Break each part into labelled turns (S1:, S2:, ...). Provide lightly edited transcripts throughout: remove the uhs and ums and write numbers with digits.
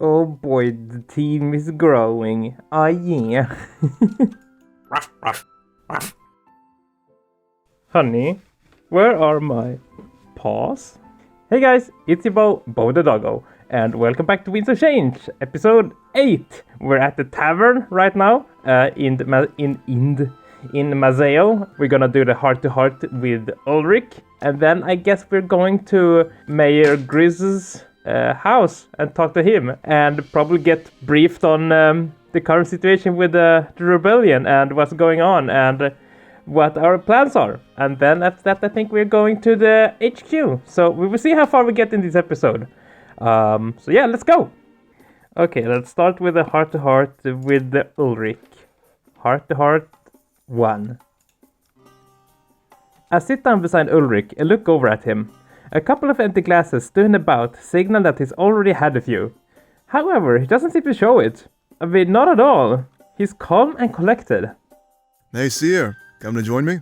S1: Oh boy, the team is growing. Ah yeah. Honey, where are my paws? Hey guys, it's your Bo the Doggo, and welcome back to Winds of Change, episode 8. We're at the tavern right now, in Mazeo. We're gonna do the heart-to-heart with Ulrich, and then I guess we're going to Mayor Griez's house and talk to him, and probably get briefed on the current situation with the rebellion and what's going on, and what our plans are. And then after that, I think we're going to the HQ. So we will see how far we get in this episode. So yeah, let's go. Okay, let's start with a heart-to-heart with the Ulrich. Heart-to-heart 1. I sit down beside Ulrich and look over at him. A couple of empty glasses stood about, signal that he's already had a few. However, he doesn't seem to show it. I mean, not at all. He's calm and collected.
S2: Hey, Seer. Come to join me?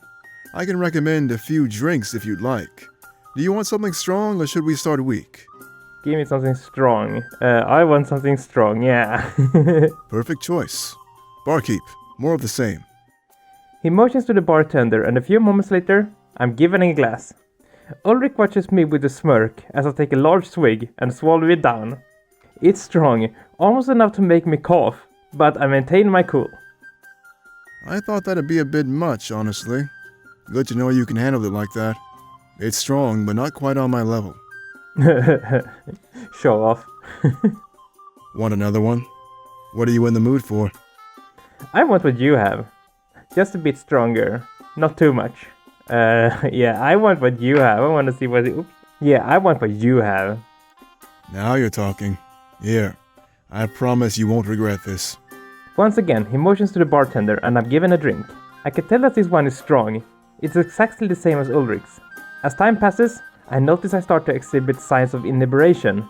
S2: I can recommend a few drinks if you'd like. Do you want something strong or should we start weak?
S1: Give me something strong. I want something strong, yeah.
S2: Perfect choice. Barkeep, more of the same.
S1: He motions to the bartender, and a few moments later, I'm given a glass. Ulrich watches me with a smirk as I take a large swig and swallow it down. It's strong, almost enough to make me cough, but I maintain my cool.
S2: I thought that'd be a bit much, honestly. Good to know you can handle it like that. It's strong, but not quite on my level.
S1: Show off.
S2: Want another one? What are you in the mood for?
S1: I want what you have. Just a bit stronger. Not too much. Yeah, I want what you have. I want to see what... Oops. Yeah, I want what you have.
S2: Now you're talking. Here, I promise you won't regret this.
S1: Once again, he motions to the bartender and I'm given a drink. I can tell that this one is strong. It's exactly the same as Ulrich's. As time passes, I notice I start to exhibit signs of inebriation.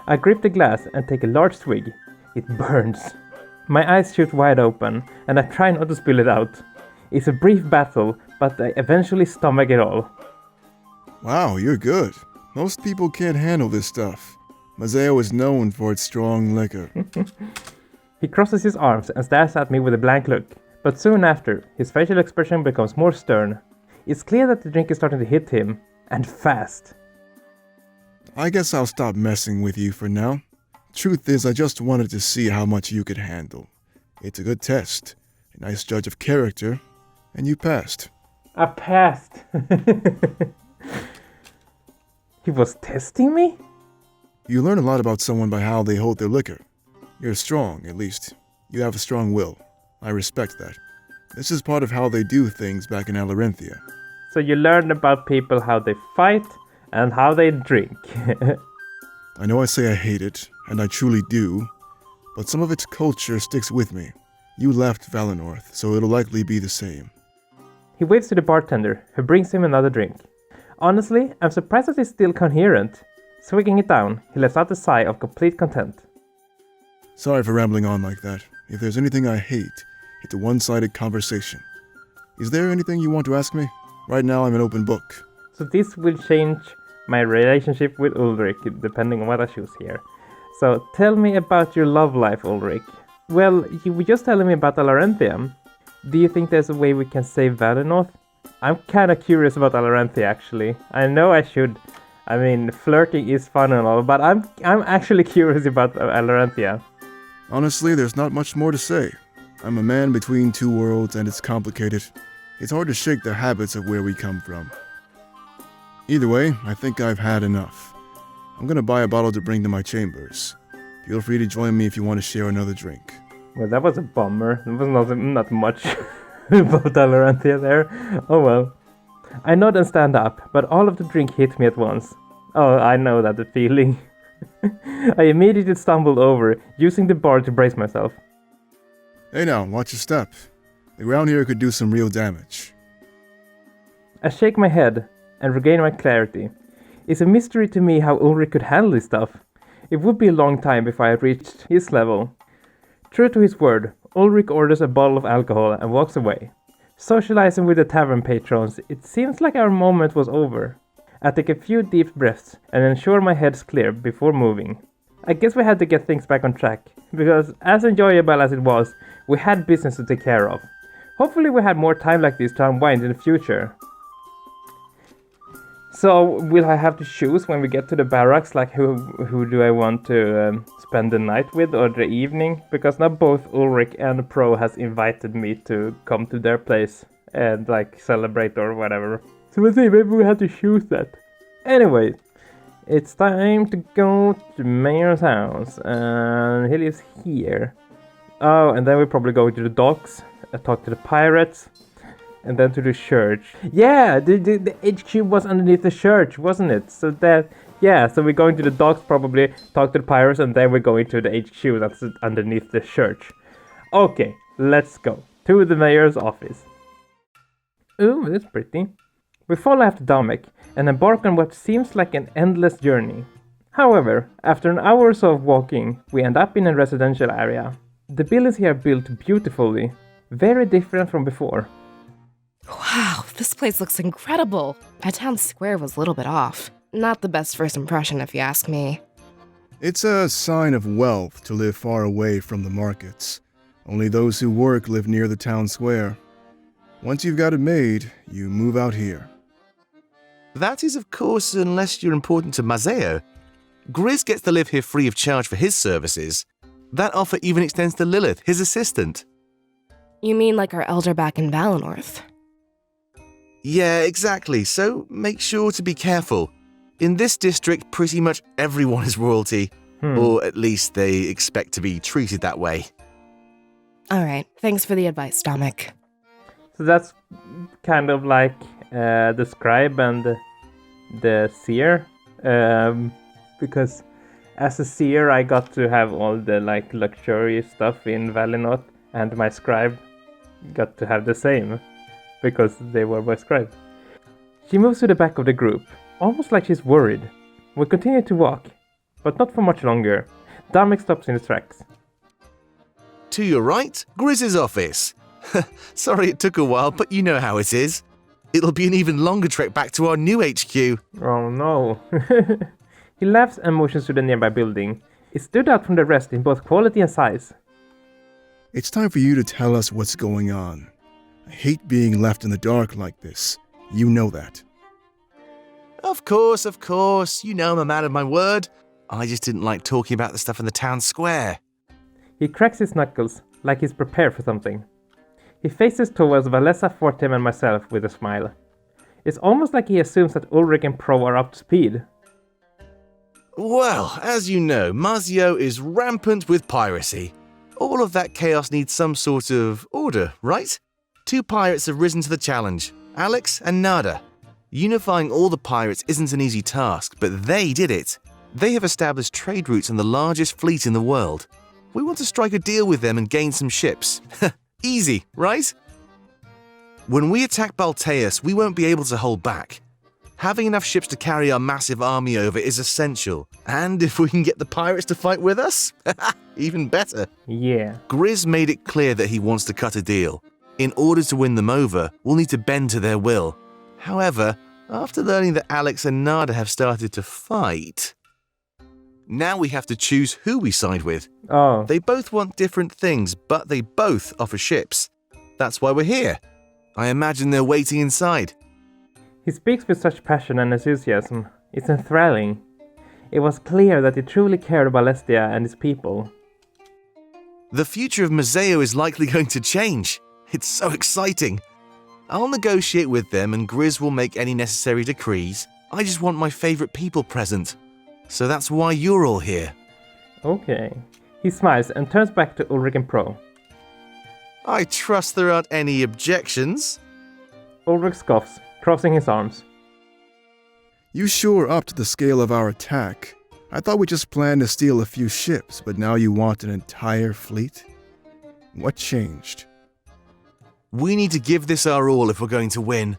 S1: I grip the glass and take a large swig. It burns. My eyes shoot wide open and I try not to spill it out. It's a brief battle, but I eventually stomach it all.
S2: Wow, you're good. Most people can't handle this stuff. Mazeo is known for its strong liquor.
S1: He crosses his arms and stares at me with a blank look, but soon after, his facial expression becomes more stern. It's clear that the drink is starting to hit him, and fast.
S2: I guess I'll stop messing with you for now. Truth is, I just wanted to see how much you could handle. It's a good test, a nice judge of character, and you passed.
S1: I passed. He was testing me?
S2: You learn a lot about someone by how they hold their liquor. You're strong, at least. You have a strong will. I respect that. This is part of how they do things back in Alarenthia.
S1: So you learn about people, how they fight, and how they drink.
S2: I know I say I hate it, and I truly do, but some of its culture sticks with me. You left Valenorth, so it'll likely be the same.
S1: He waves to the bartender, who brings him another drink. Honestly, I'm surprised that he's still coherent. Swigging it down, he lets out a sigh of complete content.
S2: Sorry for rambling on like that. If there's anything I hate, it's a one-sided conversation. Is there anything you want to ask me? Right now I'm an open book.
S1: So this will change my relationship with Ulrich, depending on what I choose here. So tell me about your love life, Ulrich. Well, you were just telling me about Alarenthia. Do you think there's a way we can save Valenorth? I'm kinda curious about Alarenthia, actually. I know I should. I mean, flirting is fun and all, but I'm actually curious about Alarenthia.
S2: Honestly, there's not much more to say. I'm a man between two worlds and it's complicated. It's hard to shake the habits of where we come from. Either way, I think I've had enough. I'm gonna buy a bottle to bring to my chambers. Feel free to join me if you want to share another drink.
S1: Well, that was a bummer. There was not much about Alarenthia there. Oh well. I nod and stand up, but all of the drink hit me at once. Oh, I know that feeling. I immediately stumbled over, using the bar to brace myself.
S2: Hey now, watch your step. The ground here could do some real damage.
S1: I shake my head and regain my clarity. It's a mystery to me how Ulrich could handle this stuff. It would be a long time before I reached his level. True to his word, Ulrich orders a bottle of alcohol and walks away. Socializing with the tavern patrons, it seems like our moment was over. I take a few deep breaths and ensure my head's clear before moving. I guess we had to get things back on track, because as enjoyable as it was, we had business to take care of. Hopefully we had more time like this to unwind in the future. So, will I have to choose when we get to the barracks, like who do I want to spend the night with or the evening? Because now both Ulrich and Pro has invited me to come to their place and like celebrate or whatever. So we'll see, maybe we have to choose that. Anyway, it's time to go to Mayor's house, and he lives here. Oh, and then we'll probably go to the docks, talk to the pirates, and then to the church. Yeah, the HQ was underneath the church, wasn't it? So that, yeah, so we're going to the docks, probably talk to the pirates, and then we're going to the HQ that's underneath the church. Okay, let's go to the mayor's office. Ooh, that's pretty. We follow after Damek and embark on what seems like an endless journey. However, after an hour or so of walking, we end up in a residential area. The buildings here are built beautifully, very different from before.
S3: Wow, this place looks incredible. My town square was a little bit off. Not the best first impression if you ask me.
S2: It's a sign of wealth to live far away from the markets. Only those who work live near the town square. Once you've got it made, you move out here.
S4: That is, of course, unless you're important to Mazeo. Griez gets to live here free of charge for his services. That offer even extends to Lilith, his assistant.
S3: You mean like our elder back in Valenorth?
S4: Yeah, exactly, so make sure to be careful. In this district, pretty much everyone is royalty, or at least they expect to be treated that way.
S3: Alright, thanks for the advice, Damek.
S1: So that's kind of like the scribe and the seer, because as a seer I got to have all the like luxurious stuff in Valinor, and my scribe got to have the same, because they were my scribe. She moves to the back of the group, almost like she's worried. We continue to walk, but not for much longer. Damek stops in his tracks.
S4: To your right, Griez's office. Sorry it took a while, but you know how it is. It'll be an even longer trek back to our new HQ.
S1: Oh no. He laughs and motions to the nearby building. It stood out from the rest in both quality and size.
S2: It's time for you to tell us what's going on. I hate being left in the dark like this. You know that.
S4: Of course. You know I'm a man of my word. I just didn't like talking about the stuff in the town square.
S1: He cracks his knuckles, like he's prepared for something. He faces towards Valessa, Fortem and myself with a smile. It's almost like he assumes that Ulrich and Pro are up to speed.
S4: Well, as you know, Mazeo is rampant with piracy. All of that chaos needs some sort of order, right? 2 pirates have risen to the challenge, Alex and Nada. Unifying all the pirates isn't an easy task, but they did it. They have established trade routes in the largest fleet in the world. We want to strike a deal with them and gain some ships. Easy, right? When we attack Balteus, we won't be able to hold back. Having enough ships to carry our massive army over is essential. And if we can get the pirates to fight with us, even better.
S1: Yeah.
S4: Griez made it clear that he wants to cut a deal. In order to win them over, we'll need to bend to their will. However, after learning that Alex and Nada have started to fight, now we have to choose who we side with.
S1: Oh.
S4: They both want different things, but they both offer ships. That's why we're here. I imagine they're waiting inside.
S1: He speaks with such passion and enthusiasm. It's enthralling. It was clear that he truly cared about Lestia and his people.
S4: The future of Mazeo is likely going to change. It's so exciting. I'll negotiate with them and Griez will make any necessary decrees. I just want my favorite people present. So that's why you're all here.
S1: Okay. He smiles and turns back to Ulrich and Pro.
S4: I trust there aren't any objections.
S1: Ulrich scoffs, crossing his arms.
S2: You sure upped the scale of our attack. I thought we just planned to steal a few ships, but now you want an entire fleet? What changed?
S4: We need to give this our all if we're going to win.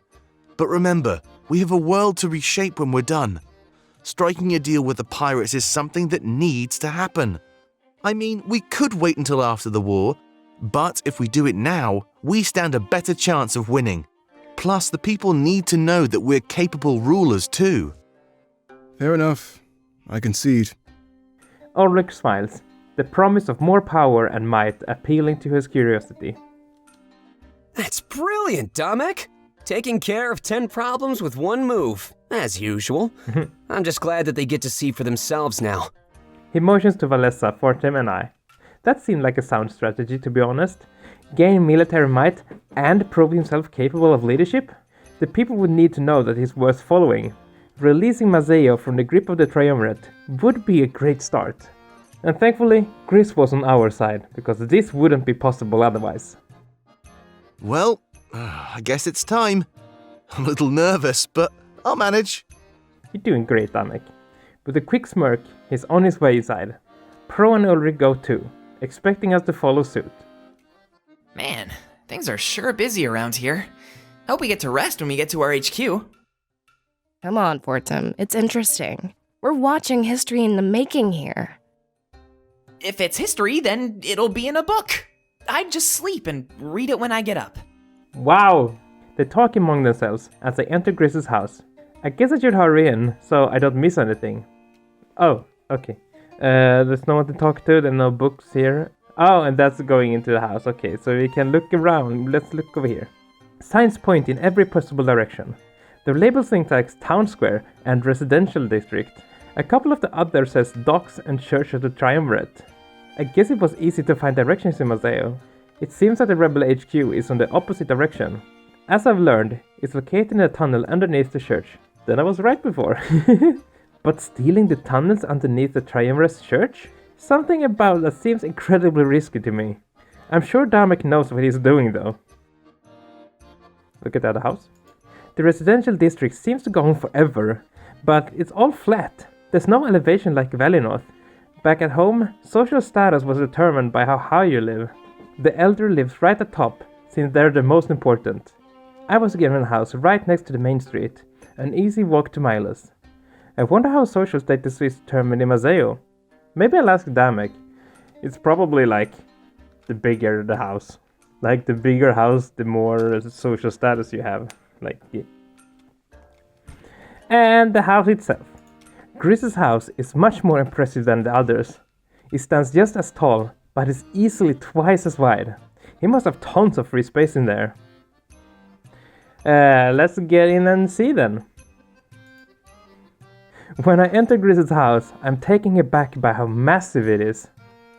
S4: But remember, we have a world to reshape when we're done. Striking a deal with the pirates is something that needs to happen. I mean, we could wait until after the war, but if we do it now, we stand a better chance of winning. Plus, the people need to know that we're capable rulers too.
S2: Fair enough. I concede.
S1: Ulrich smiles, the promise of more power and might appealing to his curiosity.
S5: That's brilliant, Domek! Taking care of 10 problems with one move, as usual. I'm just glad that they get to see for themselves now.
S1: He motions to Valessa, Fortem, and I. That seemed like a sound strategy, to be honest. Gain military might and prove himself capable of leadership? The people would need to know that he's worth following. Releasing Mazeo from the grip of the Triumvirate would be a great start. And thankfully, Griez was on our side, because this wouldn't be possible otherwise.
S4: Well, I guess it's time. I'm a little nervous, but I'll manage.
S1: You're doing great, Damek. With a quick smirk, he's on his way inside. Pro and Ulrich go too, expecting us to follow suit.
S6: Man, things are sure busy around here. Hope we get to rest when we get to our HQ.
S3: Come on, Fortem. It's interesting. We're watching history in the making here.
S6: If it's history, then it'll be in a book. I'd just sleep and read it when I get up.
S1: Wow! They talk among themselves as they enter Griez's house. I guess I should hurry in, so I don't miss anything. Oh, okay. There's no one to talk to, there are no books here. Oh, and that's going into the house. Okay, so we can look around. Let's look over here. Signs point in every possible direction. The label things like Town Square and Residential District. A couple of the others says Docks and Church of the Triumvirate. I guess it was easy to find directions in Mazeo. It seems that the Rebel HQ is on the opposite direction. As I've learned, it's located in a tunnel underneath the church. Then I was right before. But stealing the tunnels underneath the Triumvirate's church? Something about that seems incredibly risky to me. I'm sure Damek knows what he's doing though. Look at that house. The residential district seems to go on forever, but it's all flat. There's no elevation like Valley North. Back at home, social status was determined by how high you live. The elder lives right at top, since they're the most important. I was given a house right next to the main street, an easy walk to Milos. I wonder how social status is determined in Mazeo. Maybe I'll ask Damek. It's probably like the bigger the house. Like the bigger house, the more social status you have. Like, yeah. And the house itself. Griez's house is much more impressive than the others. It stands just as tall, but is easily twice as wide. He must have tons of free space in there. Let's get in and see then. When I enter Griez's house, I'm taken aback by how massive it is.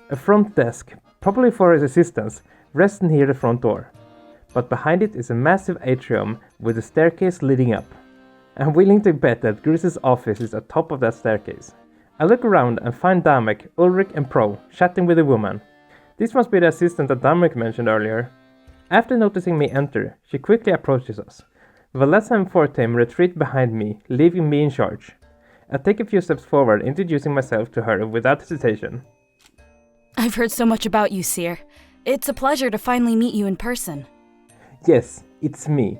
S1: A front desk, probably for his assistants, rests near the front door. But behind it is a massive atrium with a staircase leading up. I'm willing to bet that Griez's office is at top of that staircase. I look around and find Damek, Ulrich and Pro chatting with a woman. This must be the assistant that Damek mentioned earlier. After noticing me enter, she quickly approaches us. Valessa and Fortem retreat behind me, leaving me in charge. I take a few steps forward, introducing myself to her without hesitation.
S7: I've heard so much about you, Seer. It's a pleasure to finally meet you in person.
S1: Yes, it's me,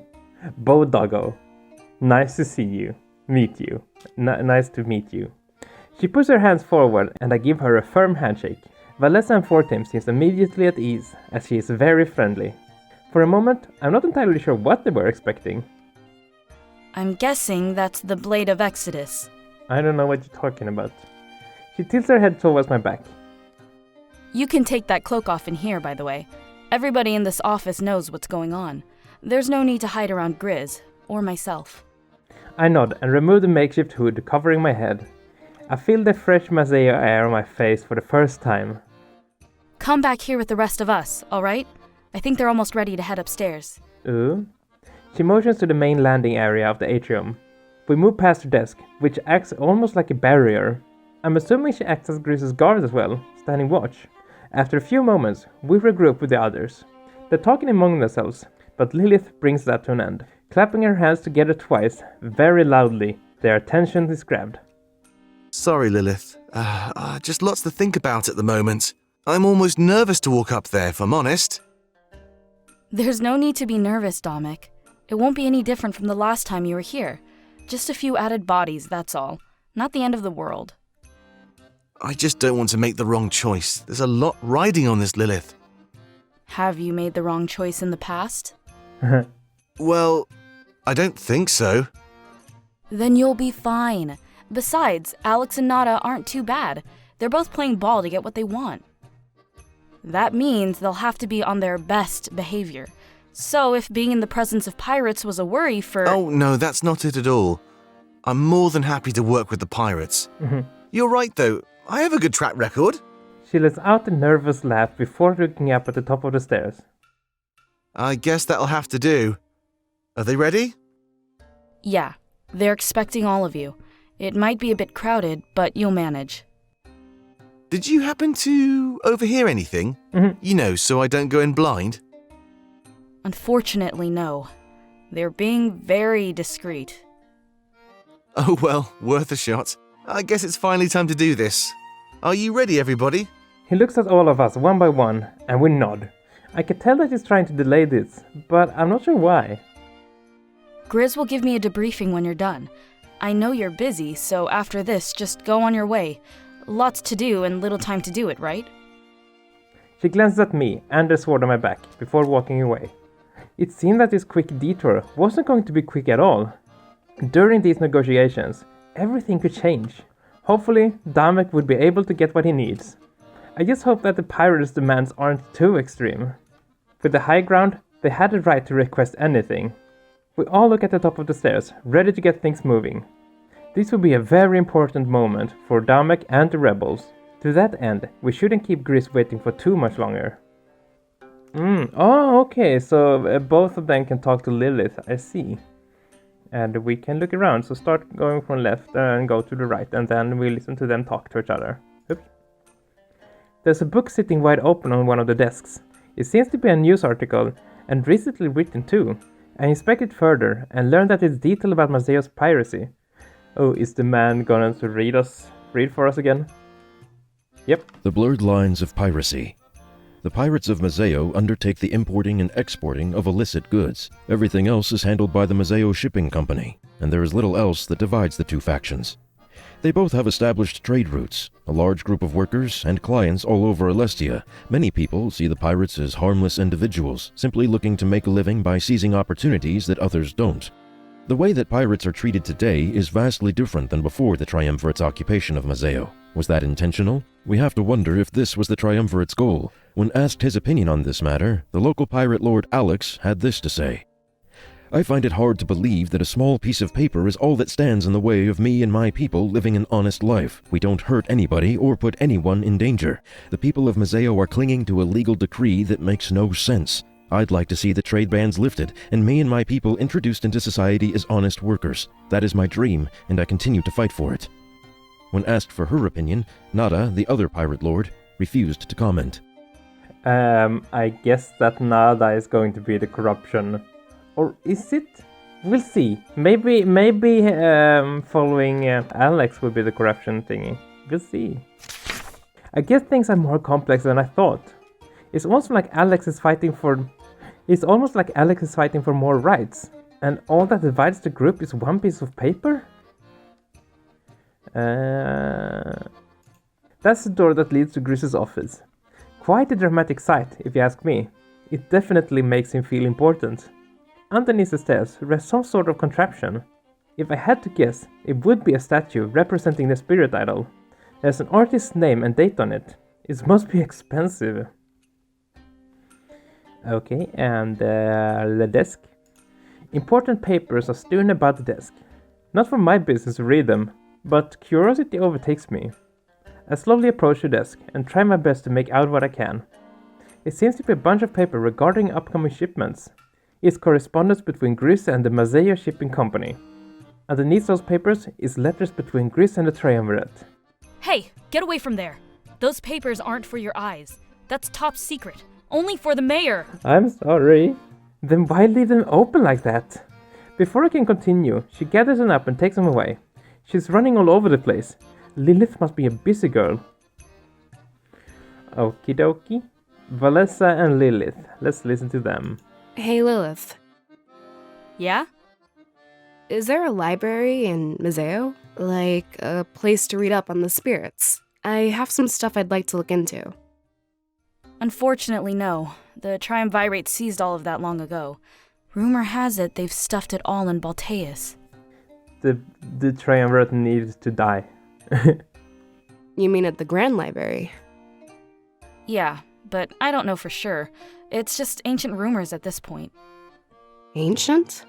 S1: Bo Doggo. Nice to see you. Meet you. Nice to meet you. She puts her hands forward and I give her a firm handshake. Valessa and Fortem seems immediately at ease, as she is very friendly. For a moment, I'm not entirely sure what they were expecting.
S7: I'm guessing that's the Blade of Exodus.
S1: I don't know what you're talking about. She tilts her head towards my back.
S7: You can take that cloak off in here, by the way. Everybody in this office knows what's going on. There's no need to hide around Griez, or myself.
S1: I nod and remove the makeshift hood covering my head. I feel the fresh Mazeo air on my face for the first time.
S7: Come back here with the rest of us, alright? I think they're almost ready to head upstairs.
S1: Ooh. She motions to the main landing area of the atrium. We move past her desk, which acts almost like a barrier. I'm assuming she acts as Griez's guard as well, standing watch. After a few moments, we regroup with the others. They're talking among themselves, but Lilith brings that to an end. Clapping her hands together twice, very loudly, their attention is grabbed.
S4: Sorry, Lilith. Just lots to think about at the moment. I'm almost nervous to walk up there, if I'm honest.
S7: There's no need to be nervous, Damek. It won't be any different from the last time you were here. Just a few added bodies, that's all. Not the end of the world.
S4: I just don't want to make the wrong choice. There's a lot riding on this, Lilith.
S7: Have you made the wrong choice in the past?
S4: Well, I don't think so.
S7: Then you'll be fine. Besides, Alex and Nada aren't too bad. They're both playing ball to get what they want. That means they'll have to be on their best behavior. So if being in the presence of pirates was a worry for—
S4: Oh, no, that's not it at all. I'm more than happy to work with the pirates. You're right, though. I have a good track record.
S1: She lets out a nervous laugh before looking up at the top of the stairs.
S4: I guess that'll have to do. Are they ready?
S7: Yeah, they're expecting all of you. It might be a bit crowded, but you'll manage.
S4: Did you happen to overhear anything? You know, so I don't go in blind?
S7: Unfortunately, no. They're being very discreet.
S4: Oh well, worth a shot. I guess it's finally time to do this. Are you ready, everybody?
S1: He looks at all of us one by one, and we nod. I can tell that he's trying to delay this, but I'm not sure why.
S7: Griez will give me a debriefing when you're done. I know you're busy, so after this, just go on your way. Lots to do and little time to do it, right?
S1: She glances at me and the sword on my back before walking away. It seemed that this quick detour wasn't going to be quick at all. During these negotiations, everything could change. Hopefully, Damek would be able to get what he needs. I just hope that the pirates' demands aren't too extreme. With the high ground, they had the right to request anything. We all look at the top of the stairs, ready to get things moving. This will be a very important moment for Damek and the rebels. To that end, we shouldn't keep Griez waiting for too much longer. Oh, okay, so both of them can talk to Lilith, I see. And we can look around, so start going from left and go to the right, and then we listen to them talk to each other. Oops. There's a book sitting wide open on one of the desks. It seems to be a news article, and recently written too. I inspect it further, and learn that it's detailed about Mazeo's piracy. Oh, is the man going to read for us again? Yep.
S8: The blurred lines of piracy. The pirates of Mazeo undertake the importing and exporting of illicit goods. Everything else is handled by the Mazeo Shipping Company, and there is little else that divides the two factions. They both have established trade routes, a large group of workers and clients all over Alestia. Many people see the pirates as harmless individuals, simply looking to make a living by seizing opportunities that others don't. The way that pirates are treated today is vastly different than before the Triumvirate's occupation of Mazeo. Was that intentional? We have to wonder if this was the Triumvirate's goal. When asked his opinion on this matter, the local pirate lord Alex had this to say. I find it hard to believe that a small piece of paper is all that stands in the way of me and my people living an honest life. We don't hurt anybody or put anyone in danger. The people of Mazeo are clinging to a legal decree that makes no sense. I'd like to see the trade bans lifted, and me and my people introduced into society as honest workers. That is my dream, and I continue to fight for it. When asked for her opinion, Nada, the other pirate lord, refused to comment.
S1: I guess that Nada is going to be the corruption. Or is it? We'll see. Maybe following Alex will be the corruption thingy. We'll see. I guess things are more complex than I thought. It's almost like Alex is fighting for more rights, and all that divides the group is one piece of paper? That's the door that leads to Griez's office. Quite a dramatic sight, if you ask me. It definitely makes him feel important. Underneath the stairs rests some sort of contraption. If I had to guess, it would be a statue representing the spirit idol. There's an artist's name and date on it. It must be expensive. Okay, and the desk. Important papers are strewn about the desk. Not for my business to read them, but curiosity overtakes me. I slowly approach the desk and try my best to make out what I can. It seems to be a bunch of paper regarding upcoming shipments. It's correspondence between Griez and the Mazeo Shipping Company. Underneath those papers is letters between Griez and the Triumvirate.
S7: Hey, get away from there. Those papers aren't for your eyes. That's top secret. Only for the mayor.
S1: I'm sorry. Then why leave them open like that? Before I can continue, she gathers them up and takes them away. She's running all over the place. Lilith must be a busy girl. Okie dokie. Valessa and Lilith. Let's listen to them.
S3: Hey, Lilith.
S7: Yeah?
S3: Is there a library in Mazeo? Like a place to read up on the spirits? I have some stuff I'd like to look into.
S7: Unfortunately, no. The Triumvirate seized all of that long ago. Rumor has it they've stuffed it all in Balteus.
S1: The Triumvirate needs to die.
S3: You mean at the Grand Library?
S7: Yeah, but I don't know for sure. It's just ancient rumors at this point.
S3: Ancient?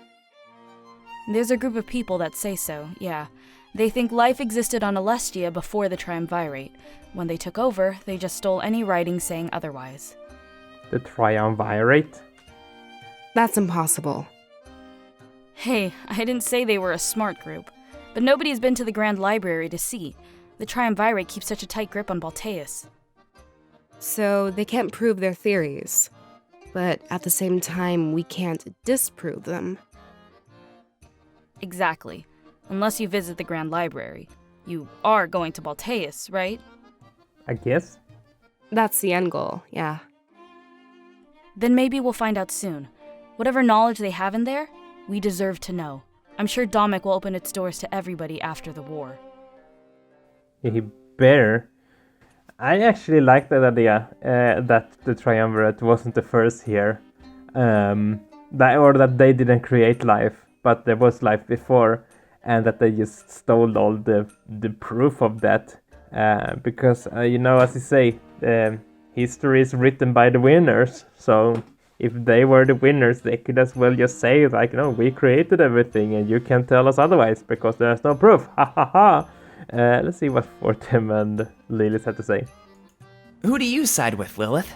S7: There's a group of people that say so, yeah. They think life existed on Alestia before the Triumvirate. When they took over, they just stole any writing saying otherwise.
S1: The Triumvirate?
S3: That's impossible.
S7: Hey, I didn't say they were a smart group. But nobody's been to the Grand Library to see. The Triumvirate keeps such a tight grip on Balteus.
S3: So they can't prove their theories. But at the same time, we can't disprove them.
S7: Exactly. Unless you visit the Grand Library. You are going to Balteus, right?
S1: I guess.
S3: That's the end goal, yeah.
S7: Then maybe we'll find out soon. Whatever knowledge they have in there, we deserve to know. I'm sure Domek will open its doors to everybody after the war.
S1: He better. I actually like that idea that the Triumvirate wasn't the first here. That they didn't create life, but there was life before, and that they just stole all the proof of that. Because, as you say, history is written by the winners, so if they were the winners, they could as well just say, like, no, we created everything and you can't tell us otherwise because there's no proof. Ha ha ha! Let's see what Fortem and Lilith had to say.
S6: Who do you side with, Lilith?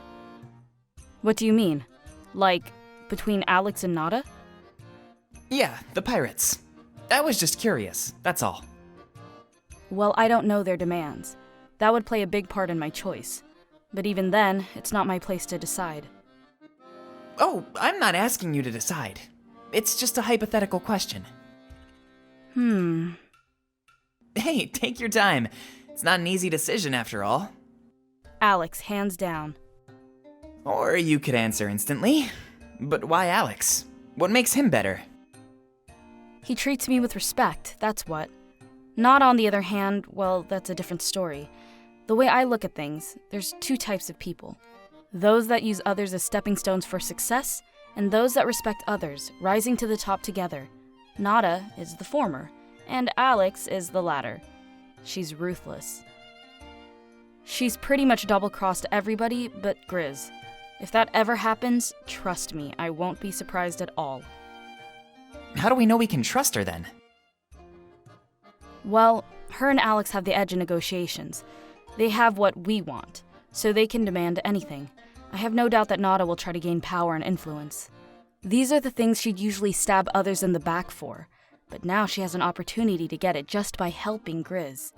S7: What do you mean? Like, between Alex and Nada?
S6: Yeah, the pirates. I was just curious, that's all.
S7: Well, I don't know their demands. That would play a big part in my choice. But even then, it's not my place to decide.
S6: Oh, I'm not asking you to decide. It's just a hypothetical question. Hey, take your time. It's not an easy decision after all.
S7: Alex, hands down.
S6: Or you could answer instantly. But why Alex? What makes him better?
S7: He treats me with respect, that's what. Nada, on the other hand, well, that's a different story. The way I look at things, there's two types of people. Those that use others as stepping stones for success, and those that respect others, rising to the top together. Nada is the former, and Alex is the latter. She's ruthless. She's pretty much double-crossed everybody but Griez. If that ever happens, trust me, I won't be surprised at all.
S6: How do we know we can trust her then?
S7: Well, her and Alex have the edge in negotiations. They have what we want, so they can demand anything. I have no doubt that Nada will try to gain power and influence. These are the things she'd usually stab others in the back for, but now she has an opportunity to get it just by helping Griez.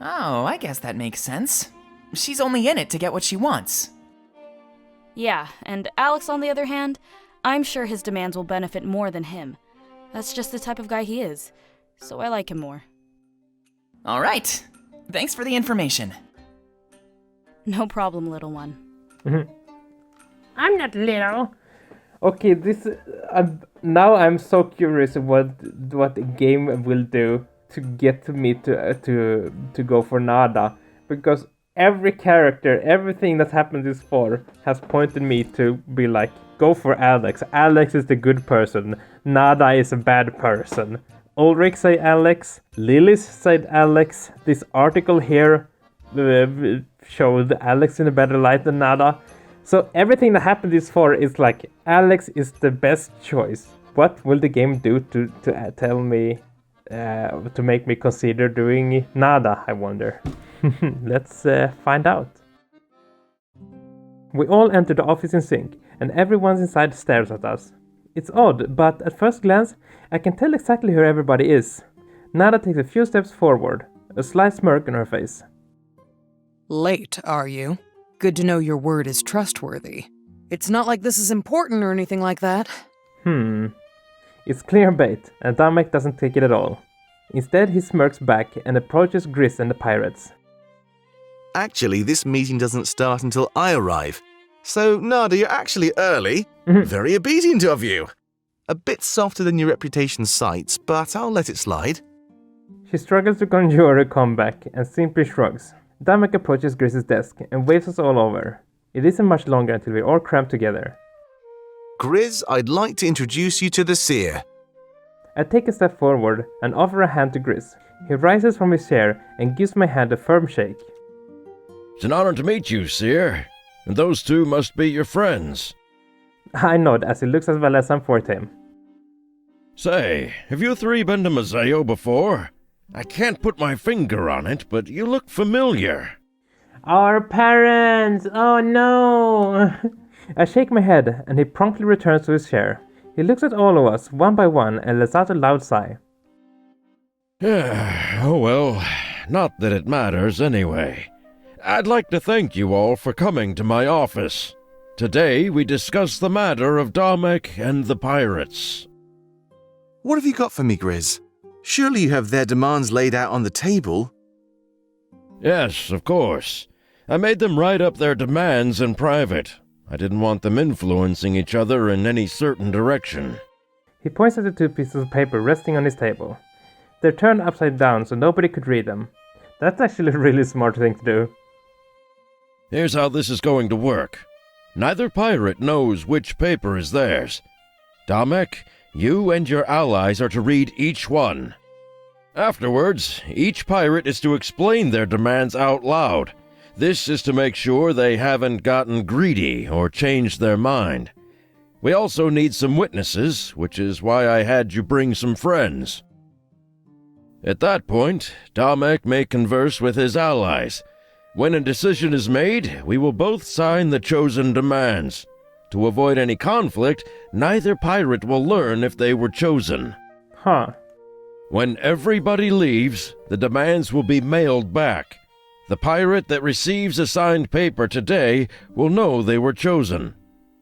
S6: Oh, I guess that makes sense. She's only in it to get what she wants.
S7: Yeah, and Alex, on the other hand, I'm sure his demands will benefit more than him. That's just the type of guy he is, so I like him more.
S6: All right. Thanks for the information.
S7: No problem, little one.
S1: I'm not little. Okay, now I'm so curious what the game will do to get me to go for Nada, because every character, everything that happened this far has pointed me to be like, go for Alex. Alex is the good person. Nada is a bad person. Ulrich said Alex. Lilith said Alex. This article here showed Alex in a better light than Nada. So everything that happened this far is like, Alex is the best choice. What will the game do to tell me, to make me consider doing Nada, I wonder. Let's find out. We all enter the office in sync, and everyone inside stares at us. It's odd, but at first glance, I can tell exactly who everybody is. Nada takes a few steps forward, a slight smirk on her face.
S9: Late, are you? Good to know your word is trustworthy. It's not like this is important or anything like that.
S1: It's clear bait, and Domek doesn't take it at all. Instead, he smirks back and approaches Griez and the pirates.
S4: Actually, this meeting doesn't start until I arrive. So, Nada, you're actually early. Very obedient of you. A bit softer than your reputation cites, but I'll let it slide.
S1: She struggles to conjure a comeback and simply shrugs. Domek approaches Griez's desk and waves us all over. It isn't much longer until we're all cramped together.
S4: Griez, I'd like to introduce you to the Seer.
S1: I take a step forward and offer a hand to Griez. He rises from his chair and gives my hand a firm shake.
S8: It's an honor to meet you, Seer. And those two must be your friends.
S1: I nod as he looks as well as I'm for him.
S8: Say, have you three been to Mazeo before? I can't put my finger on it, but you look familiar.
S1: Our parents! Oh no! I shake my head and he promptly returns to his chair. He looks at all of us, one by one, and lets out a loud sigh.
S8: Oh well, not that it matters anyway. I'd like to thank you all for coming to my office. Today we discuss the matter of Damek and the pirates.
S4: What have you got for me, Griez? Surely you have their demands laid out on the table.
S8: Yes, of course. I made them write up their demands in private. I didn't want them influencing each other in any certain direction.
S1: He points at the two pieces of paper resting on his table. They're turned upside down so nobody could read them. That's actually a really smart thing to do.
S8: Here's how this is going to work. Neither pirate knows which paper is theirs. Damek, you and your allies are to read each one. Afterwards, each pirate is to explain their demands out loud. This is to make sure they haven't gotten greedy or changed their mind. We also need some witnesses, which is why I had you bring some friends. At that point, Damek may converse with his allies. When a decision is made, we will both sign the chosen demands. To avoid any conflict, neither pirate will learn if they were chosen.
S1: Huh.
S8: When everybody leaves, the demands will be mailed back. The pirate that receives a signed paper today will know they were chosen.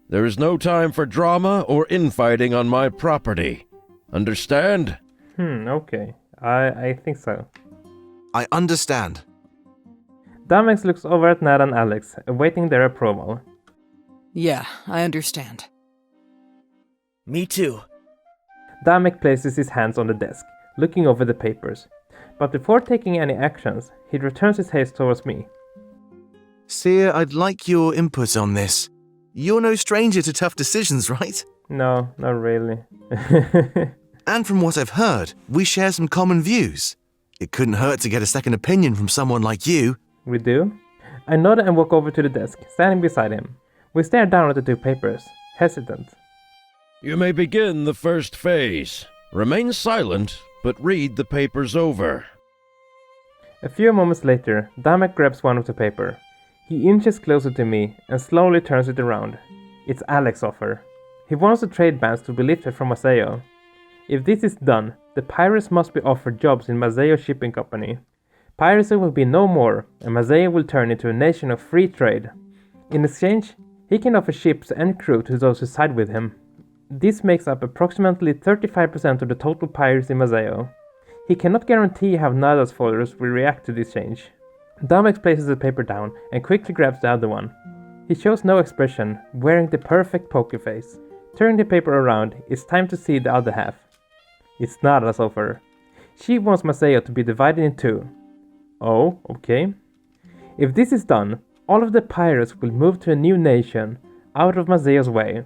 S8: There is no time for drama or infighting on my property. Understand?
S1: Okay. I think so.
S4: I understand.
S1: Damek looks over at Nada and Alex, awaiting their approval.
S9: Yeah, I understand.
S10: Me too.
S1: Damek places his hands on the desk, looking over the papers. But before taking any actions, he returns his face towards me.
S4: Seer, I'd like your input on this. You're no stranger to tough decisions, right?
S1: No, not really.
S4: And from what I've heard, we share some common views. It couldn't hurt to get a second opinion from someone like you.
S1: We do? I nod and walk over to the desk, standing beside him. We stare down at the two papers, hesitant.
S8: You may begin the first phase. Remain silent, but read the papers over.
S1: A few moments later, Damek grabs one of the paper. He inches closer to me and slowly turns it around. It's Alex's offer. He wants the trade bans to be lifted from Mazeo. If this is done, the pirates must be offered jobs in Mazeo Shipping Company. Piracy will be no more, and Mazeo will turn into a nation of free trade. In exchange, he can offer ships and crew to those who side with him. This makes up approximately 35% of the total pirates in Mazeo. He cannot guarantee how Nada's followers will react to this change. Damek places the paper down and quickly grabs the other one. He shows no expression, wearing the perfect poker face. Turning the paper around, it's time to see the other half. It's Nada's offer. She wants Mazeo to be divided in two. Oh, okay. If this is done, all of the pirates will move to a new nation, out of Mazeo's way.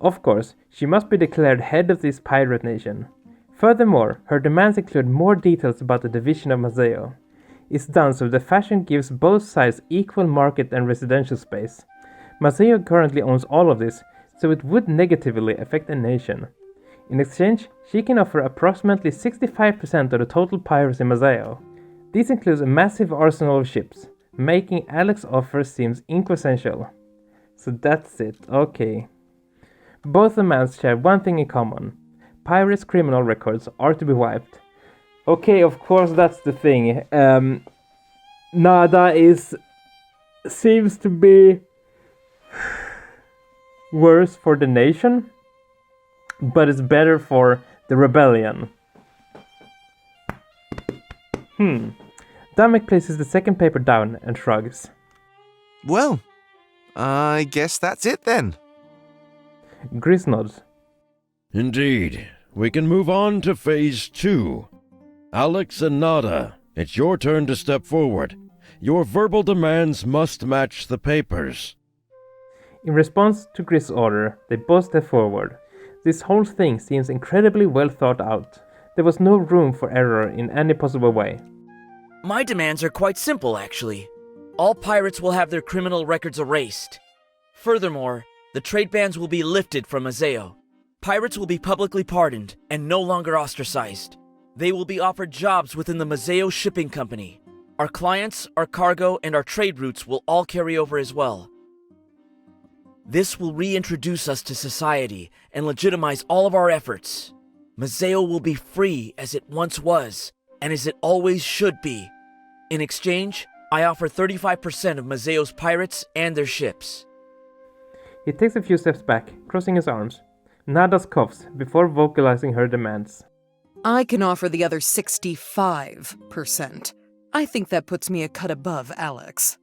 S1: Of course, she must be declared head of this pirate nation. Furthermore, her demands include more details about the division of Mazeo. It's done so the fashion gives both sides equal market and residential space. Mazeo currently owns all of this, so it would negatively affect the nation. In exchange, she can offer approximately 65% of the total pirates in Mazeo. This includes a massive arsenal of ships, making Alex's offer seems inquessential. So that's it, okay. Both demands share one thing in common. Pirates' criminal records are to be wiped. Okay, of course that's the thing. Nada seems to be worse for the nation, but it's better for the rebellion. Damek places the second paper down and shrugs.
S4: Well, I guess that's it then.
S1: Griez nods.
S8: Indeed. We can move on to phase 2. Alex and Nada, it's your turn to step forward. Your verbal demands must match the papers.
S1: In response to Griez's order, they both step forward. This whole thing seems incredibly well thought out. There was no room for error in any possible way.
S10: My demands are quite simple, actually. All pirates will have their criminal records erased. Furthermore, the trade bans will be lifted from Mazeo. Pirates will be publicly pardoned and no longer ostracized. They will be offered jobs within the Mazeo Shipping Company. Our clients, our cargo, and our trade routes will all carry over as well. This will reintroduce us to society and legitimize all of our efforts. Mazeo will be free as it once was, and as it always should be. In exchange, I offer 35% of Mazeo's pirates and their ships.
S1: He takes a few steps back, crossing his arms. Nada coughs before vocalizing her demands.
S9: I can offer the other 65%. I think that puts me a cut above Alex.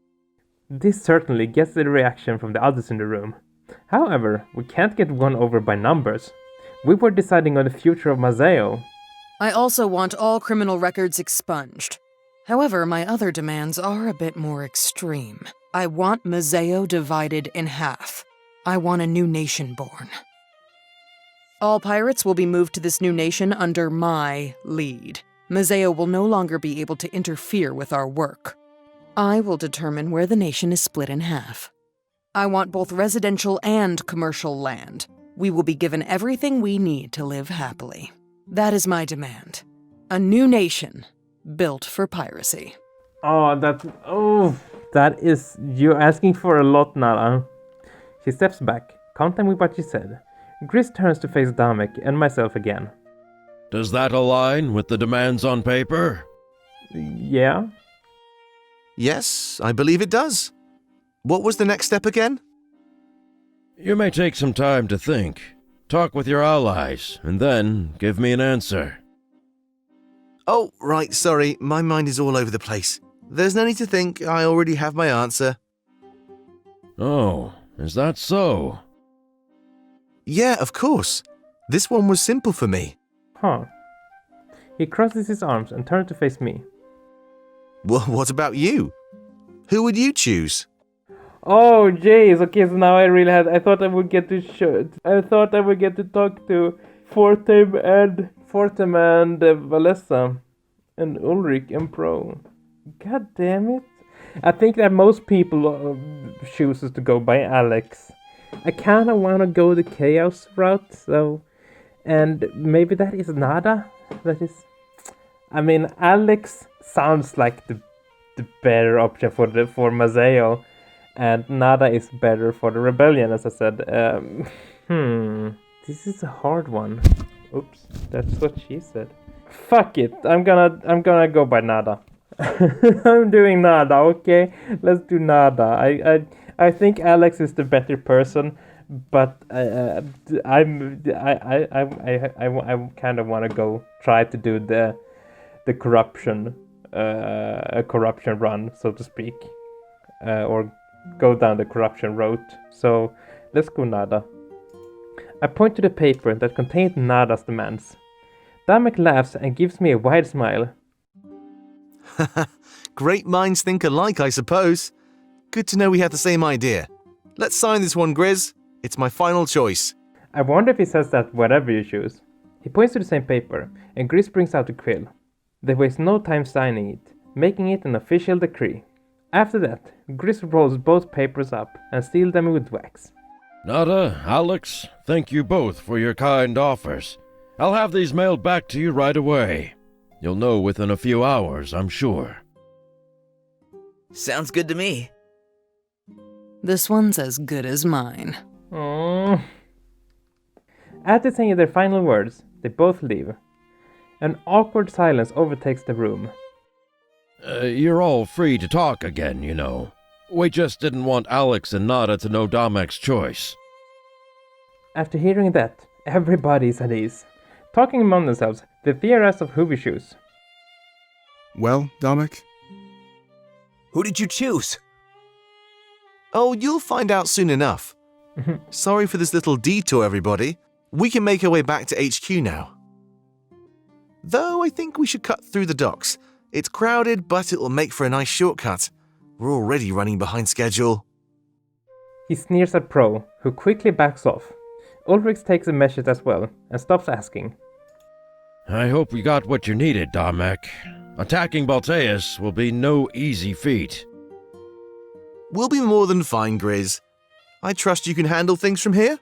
S1: This certainly gets the reaction from the others in the room. However, we can't get won over by numbers. We were deciding on the future of Mazeo.
S9: I also want all criminal records expunged. However, my other demands are a bit more extreme. I want Mazeo divided in half. I want a new nation born. All pirates will be moved to this new nation under my lead. Mazeo will no longer be able to interfere with our work. I will determine where the nation is split in half. I want both residential and commercial land. We will be given everything we need to live happily. That is my demand. A new nation built for piracy.
S1: That is, you're asking for a lot, Nala. She steps back, content with what she said. Griez turns to face Damek and myself again.
S8: Does that align with the demands on paper?
S1: Yeah?
S4: Yes, I believe it does. What was the next step again?
S8: You may take some time to think. Talk with your allies, and then give me an answer.
S4: Oh, right, sorry, my mind is all over the place. There's no need to think, I already have my answer.
S8: Oh, is that so?
S4: Yeah, of course. This one was simple for me.
S1: Huh. He crosses his arms and turns to face me.
S4: Well, what about you? Who would you choose?
S1: Oh, jeez. Okay, so now I thought I would get to talk to Fortem and Valessa and Ulrich and Pro. God damn it. I think that most people chooses to go by Alex. I kind of want to go the chaos route, so... And maybe that is Nada? Alex sounds like the better option for Mazeo. And Nada is better for the rebellion, as I said. This is a hard one. Oops, that's what she said. Fuck it, I'm gonna go by Nada. I'm doing Nada, okay? Let's do Nada. I think Alex is the better person, but I kind of want to go try to do the corruption, a corruption run, so to speak, or go down the corruption route. So let's go Nada. I point to the paper that contained Nada's demands. Damek laughs and gives me a wide smile.
S4: Great minds think alike, I suppose. Good to know we have the same idea. Let's sign this one, Griez. It's my final choice.
S1: I wonder if he says that whatever you choose. He points to the same paper, and Griez brings out the quill. They waste no time signing it, making it an official decree. After that, Griez rolls both papers up and seals them with wax.
S8: Nada, Alex, thank you both for your kind offers. I'll have these mailed back to you right away. You'll know within a few hours, I'm sure.
S10: Sounds good to me.
S9: This one's as good as mine.
S1: Aww. After saying their final words, they both leave. An awkward silence overtakes the room.
S8: You're all free to talk again, you know. We just didn't want Alex and Nada to know Damek's choice.
S1: After hearing that, everybody's at ease. Talking among themselves, they theorize of who we choose.
S2: Well, Damek?
S10: Who did you choose?
S4: Oh, you'll find out soon enough. Sorry for this little detour, everybody. We can make our way back to HQ now. Though I think we should cut through the docks. It's crowded, but it will make for a nice shortcut. We're already running behind schedule.
S1: He sneers at Pro, who quickly backs off. Ulrich takes a measure as well and stops asking.
S8: I hope we got what you needed, Damek. Attacking Balteus will be no easy feat.
S4: We'll be more than fine, Griez. I trust you can handle things from here?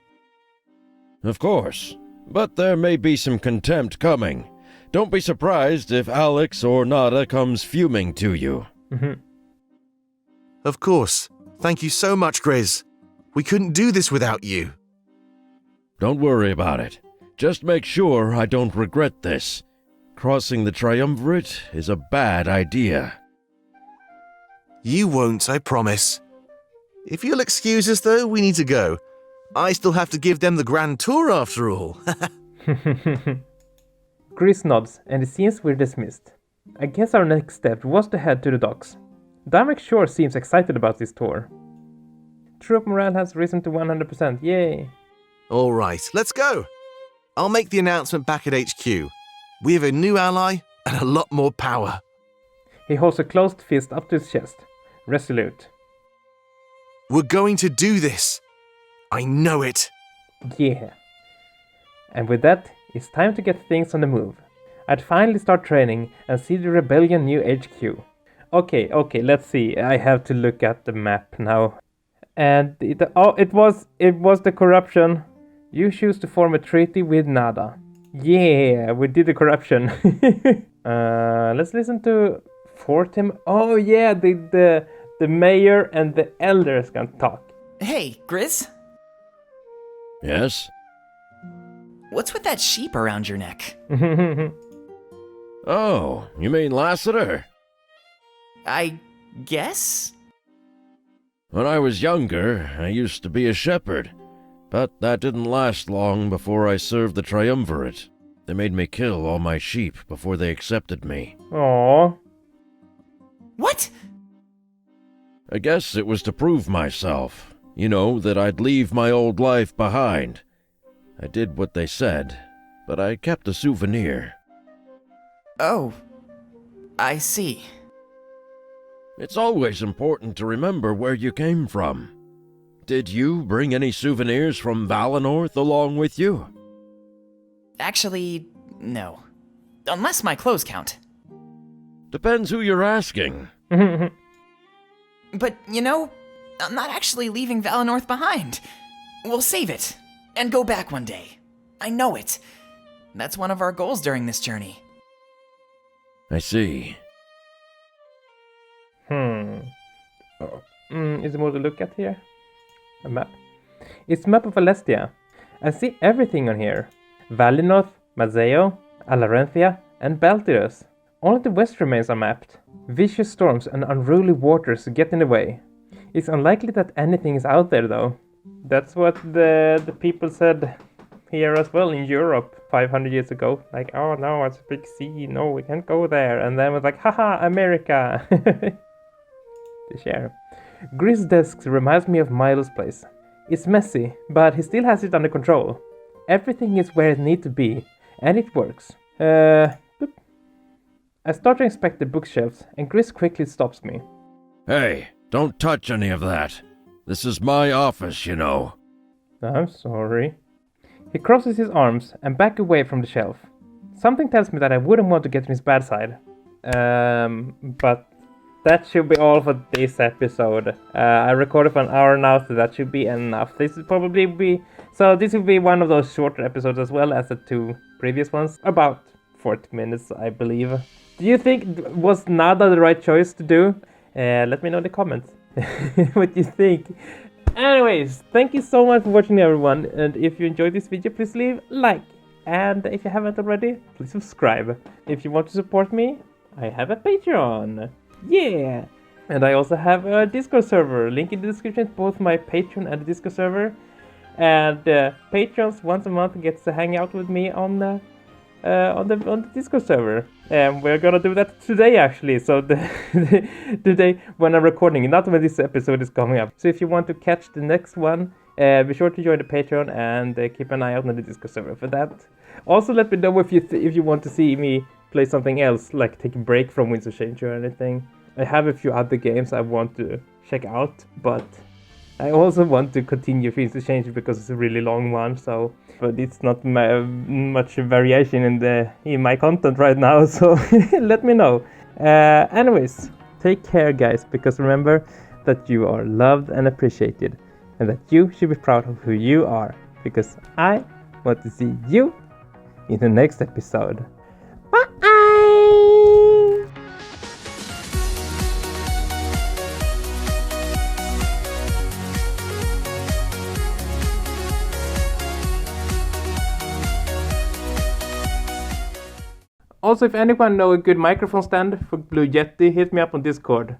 S8: Of course, but there may be some contempt coming. Don't be surprised if Alex or Nada comes fuming to you.
S4: Of course. Thank you so much, Griez. We couldn't do this without you.
S8: Don't worry about it. Just make sure I don't regret this. Crossing the Triumvirate is a bad idea.
S4: You won't, I promise. If you'll excuse us, though, we need to go. I still have to give them the grand tour after all.
S1: Griez nods, and it seems we're dismissed. I guess our next step was to head to the docks. Damek sure seems excited about this tour. Troop morale has risen to 100%, yay!
S4: All right, let's go. I'll make the announcement back at HQ. We have a new ally and a lot more power.
S1: He holds a closed fist up to his chest, resolute.
S4: We're going to do this. I know it.
S1: Yeah. And with that, it's time to get things on the move. I'd finally start training and see the Rebellion new HQ. Okay, let's see. I have to look at the map now. And it was the corruption. You choose to form a treaty with Nada. Yeah, we did the corruption. Let's listen to Fortim. Oh yeah, the mayor and the elders can talk.
S6: Hey, Griez?
S8: Yes?
S6: What's with that sheep around your neck?
S8: Oh, you mean Lassiter?
S6: I guess?
S8: When I was younger, I used to be a shepherd. But that didn't last long before I served the Triumvirate. They made me kill all my sheep before they accepted me.
S1: Aww.
S6: What?
S8: I guess it was to prove myself. You know, that I'd leave my old life behind. I did what they said, but I kept a souvenir.
S6: Oh, I see.
S8: It's always important to remember where you came from. Did you bring any souvenirs from Valenorth along with you?
S6: Actually, no. Unless my clothes count.
S8: Depends who you're asking.
S6: But, you know, I'm not actually leaving Valenorth behind. We'll save it, and go back one day. I know it. That's one of our goals during this journey.
S8: I see.
S1: Is there more to look at here? A map. It's a map of Alestia. I see everything on here. Valenorth, Mazeo, Alarenthia, and Baltirus. Only the west remains are mapped. Vicious storms and unruly waters get in the way. It's unlikely that anything is out there though. That's what the people said here as well in Europe 500 years ago. Like, oh no, it's a big sea, no, we can't go there. And then it was like, haha, America. The share. Griez's desk reminds me of Milo's place. It's messy, but he still has it under control. Everything is where it needs to be, and it works. Boop. I start to inspect the bookshelves, and Griez quickly stops me.
S8: Hey, don't touch any of that. This is my office, you know.
S1: I'm sorry. He crosses his arms and back away from the shelf. Something tells me that I wouldn't want to get on his bad side. But that should be all for this episode. I recorded for an hour now, so that should be enough. This will probably be... So this will be one of those shorter episodes as well as the two previous ones. About 40 minutes, I believe. Do you think, was Nada the right choice to do? Let me know in the comments what you think. Anyways, thank you so much for watching, everyone. And if you enjoyed this video, please leave a like. And if you haven't already, please subscribe. If you want to support me, I have a Patreon. Yeah! And I also have a Discord server. Link in the description to both my Patreon and the Discord server. And patrons once a month gets to hang out with me on the Discord server. And we're gonna do that today actually. So the day when I'm recording, not when this episode is coming up. So if you want to catch the next one, be sure to join the Patreon and keep an eye out on the Discord server for that. Also let me know if you want to see me play something else, like take a break from Winds of Change or anything. I have a few other games I want to check out, but I also want to continue Things to Change because it's a really long one, so but it's not much variation in my content right now, so let me know. Anyways, take care guys, because remember that you are loved and appreciated, and that you should be proud of who you are, because I want to see you in the next episode. Bye! Also, if anyone know a good microphone stand for Blue Yeti, hit me up on Discord.